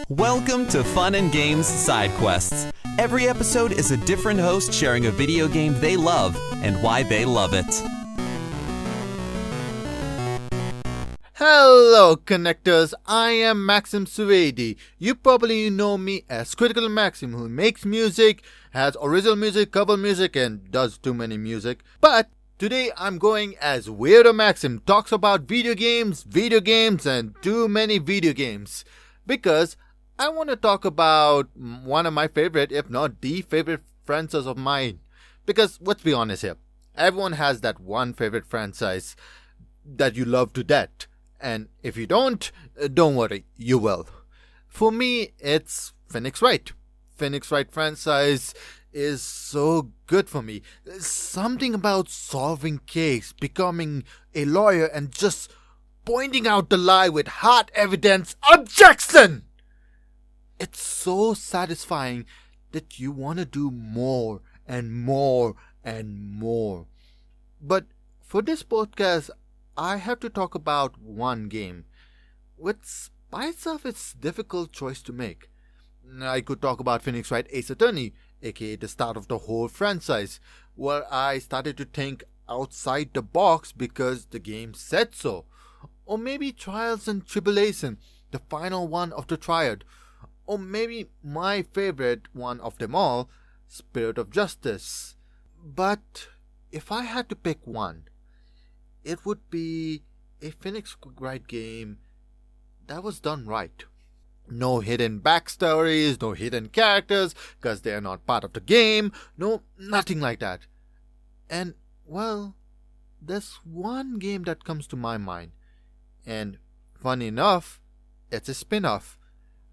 Welcome to Fun and Games Side Quests. Every episode is a different host sharing a video game they love and why they love it. Hello connectors, I am Maxim Suvedi. You probably know me as Critical Maxim, who makes music, has original music, cover music, and does too many music. But today I'm going as Weirdo Maxim, talks about video games, and too many video games. Because I want to talk about one of my favorite, if not the favorite franchise of mine. Because let's be honest here, everyone has that one favorite franchise that you love to death. And if you don't worry, you will. For me, it's Phoenix Wright. Phoenix Wright franchise is so good for me. Something about solving case, becoming a lawyer, and just pointing out the lie with hard evidence. Objection! It's so satisfying that you want to do more and more and more. But for this podcast, I have to talk about one game, which by itself it's a difficult choice to make. I could talk about Phoenix Wright Ace Attorney, aka the start of the whole franchise, where I started to think outside the box because the game said so. Or maybe Trials and Tribulation, the final one of the triad. Or maybe my favorite one of them all, Spirit of Justice. But if I had to pick one, it would be a Phoenix Wright game that was done right. No hidden backstories, no hidden characters, because they are not part of the game. No, nothing like that. And, well, there's one game that comes to my mind. And, funny enough, it's a spin-off.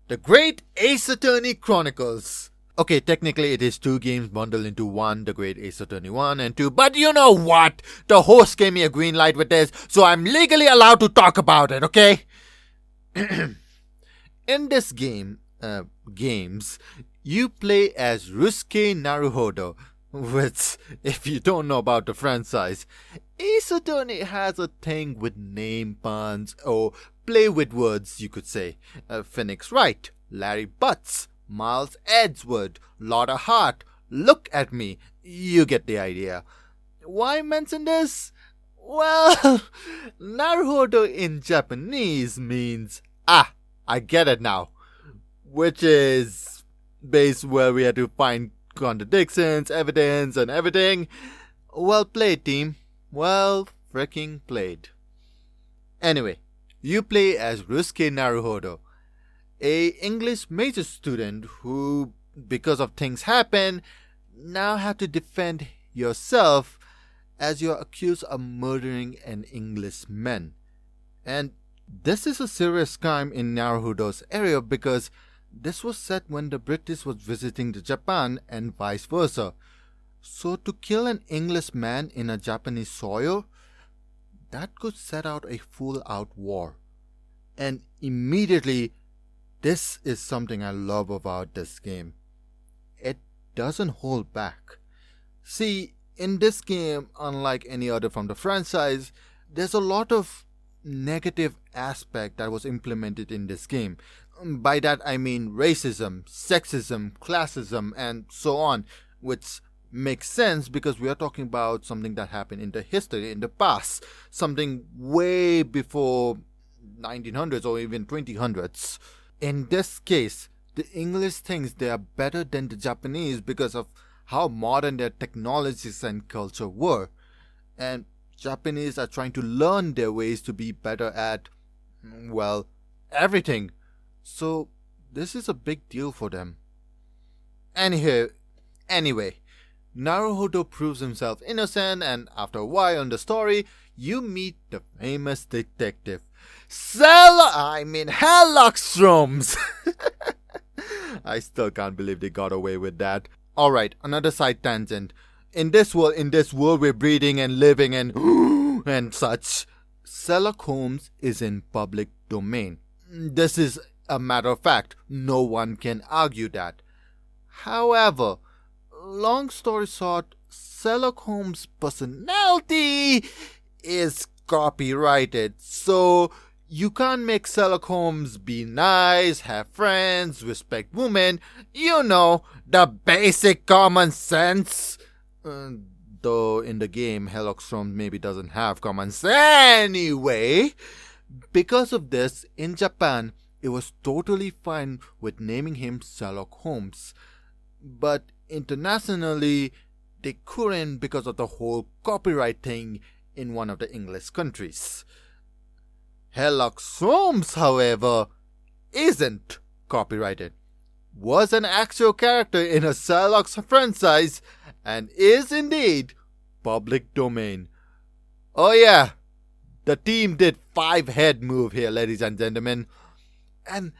The Great Ace Attorney Chronicles. Okay, technically it is two games bundled into one, the Great Ace Attorney 1 and 2, but you know what? The host gave me a green light with this, so I'm legally allowed to talk about it, okay? In this games, you play as Ryusuke Naruhodo, which, if you don't know about the franchise, Ace Attorney has a thing with name puns, or play with words, you could say. Phoenix Wright, Larry Butts, Miles Edgeworth, Lotta Hart, Look at Me. You get the idea. Why mention this? Well, Naruhodo in Japanese means, I get it now. Which is base where we had to find contradictions, evidence, and everything. Well played, team. Well freaking played. Anyway, you play as Ryusuke Naruhodo, a English major student who, because of things happen, now have to defend yourself as you're accused of murdering an Englishman. And this is a serious crime in Naruhodo's area because this was set when the British was visiting the Japan and vice versa. So to kill an Englishman in a Japanese soil, that could set out a full-out war. And immediately, this is something I love about this game. It doesn't hold back. See, in this game, unlike any other from the franchise, there's a lot of negative aspect that was implemented in this game. By that I mean racism, sexism, classism, and so on, which makes sense because we are talking about something that happened in the history, in the past, something way before 1900s or even 2000s. In this case, the English thinks they are better than the Japanese because of how modern their technologies and culture were. And Japanese are trying to learn their ways to be better at, well, everything. So this is a big deal for them. Anyway, Naruhodo proves himself innocent, and after a while in the story, you meet the famous detective, Hellockstroms. I still can't believe they got away with that. Alright, another side tangent. In this world we're breathing and living and such, Sherlock Holmes is in public domain. This is a matter of fact. No one can argue that. However, long story short, Sherlock Holmes' personality is copyrighted, so You can't make Sherlock Holmes be nice, have friends, respect women. You know, the basic common sense. Though in the game, Sherlock Holmes maybe doesn't have common sense anyway. Because of this, in Japan, it was totally fine with naming him Sherlock Holmes. But internationally, they couldn't because of the whole copyright thing in one of the English countries. Sherlock Holmes, however, isn't copyrighted, was an actual character in a Sherlock franchise, and is indeed public domain. Oh yeah, the team did 5-head move here, ladies and gentlemen. And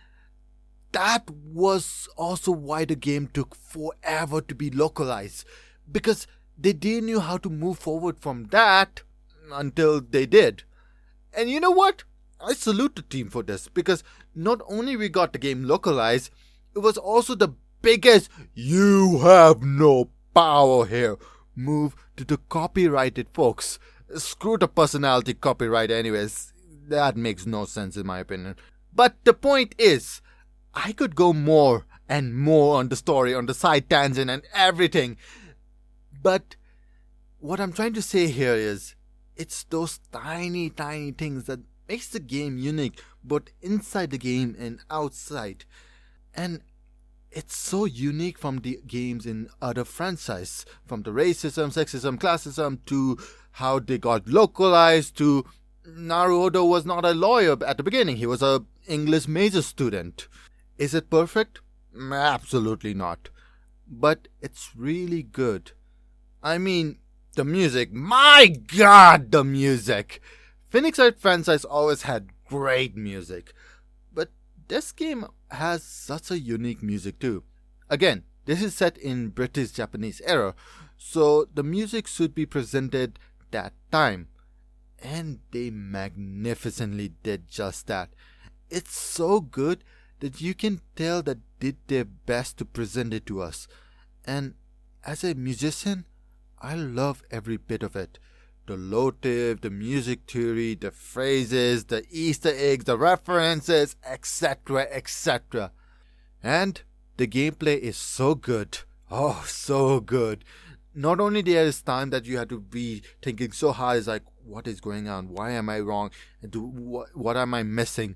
that was also why the game took forever to be localized, because they didn't know how to move forward from that until they did. And you know what? I salute the team for this, because not only we got the game localized, it was also the biggest "you have no power here" move to the copyrighted folks. Screw the personality copyright anyways. That makes no sense in my opinion. But the point is, I could go more and more on the story, on the side tangent and everything. But what I'm trying to say here is, it's those tiny things that makes the game unique, both inside the game and outside. And it's so unique from the games in other franchises, from the racism, sexism, classism, to how they got localized, to Naruhodo was not a lawyer at the beginning, he was a English major student. Is it perfect? Absolutely not. But it's really good. I mean, the music, my god, the music! Phoenix Wright franchise always had great music, but this game has such a unique music too. Again, this is set in British-Japanese era, so the music should be presented that time. And they magnificently did just that. It's so good that you can tell that they did their best to present it to us. And as a musician, I love every bit of it. The motive, the music theory, the phrases, the Easter eggs, the references, etc., etc. And the gameplay is so good. Oh, so good. Not only there is time that you have to be thinking so hard, it's like, what is going on? Why am I wrong? What am I missing?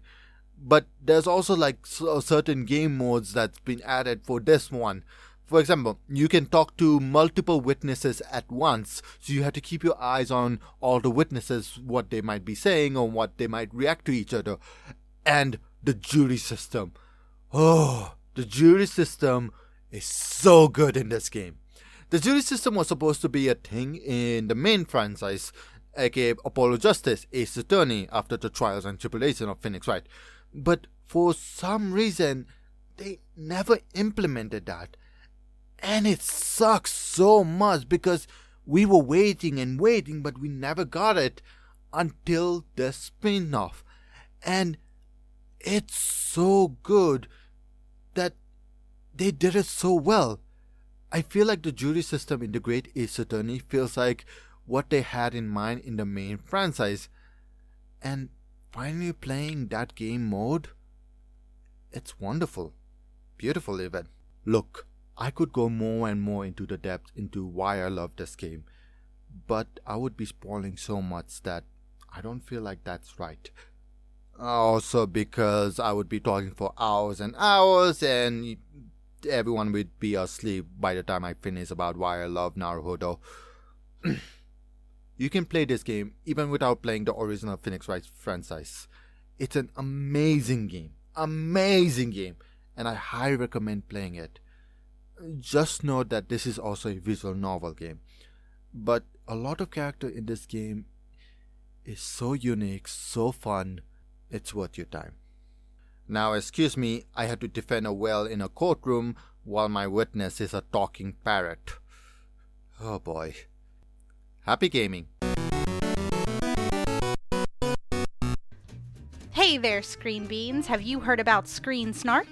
But there's also like certain game modes that's been added for this one. For example, you can talk to multiple witnesses at once, so you have to keep your eyes on all the witnesses, what they might be saying or what they might react to each other. And the jury system. Oh, the jury system is so good in this game. The jury system was supposed to be a thing in the main franchise, aka Apollo Justice, Ace Attorney, after the trials and tribulations of Phoenix Wright. But for some reason, they never implemented that. And it sucks so much because we were waiting and waiting, but we never got it until the spin-off. And it's so good that they did it so well. I feel like the jury system in the Great Ace Attorney feels like what they had in mind in the main franchise. And finally playing that game mode, it's wonderful. Beautiful even. Look, I could go more and more into the depth into why I love this game, but I would be spoiling so much that I don't feel like that's right. Also because I would be talking for hours and hours and everyone would be asleep by the time I finish about why I love Naruhodo. You can play this game even without playing the original Phoenix Wright franchise. It's an amazing game, and I highly recommend playing it. Just note that this is also a visual novel game, but a lot of character in this game is so unique, so fun, it's worth your time. Now excuse me, I had to defend a whale in a courtroom while my witness is a talking parrot. Oh boy. Happy gaming. Hey there, Screen Beans. Have you heard about Screen Snark?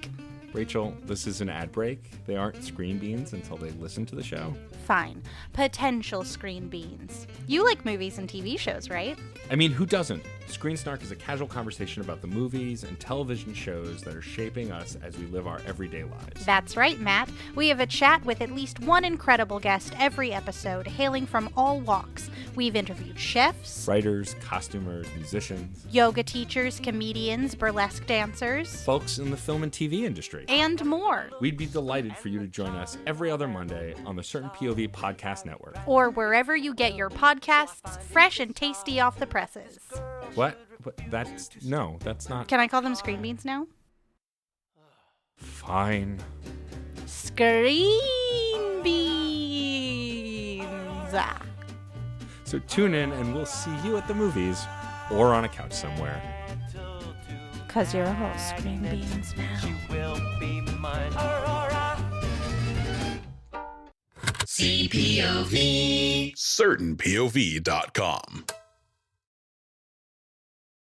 Rachel, this is an ad break. They aren't Screen Beans until they listen to the show. Fine. Potential Screen Beans. You like movies and TV shows, right? I mean, who doesn't? Screen Snark is a casual conversation about the movies and television shows that are shaping us as we live our everyday lives. That's right, Matt. We have a chat with at least one incredible guest every episode, hailing from all walks. We've interviewed chefs, Writers, costumers, musicians, yoga teachers, comedians, burlesque dancers, folks in the film and TV industry, and more. We'd be delighted for you to join us every other Monday on the Certain POV Podcast Network. Or wherever you get your podcasts, fresh and tasty off the presses. What? That's not. Can I call them screen beans now? Fine. Screen beans. So tune in and we'll see you at the movies or on a couch somewhere. 'Cause you're all screen beans now. CPOV. CertainPOV.com.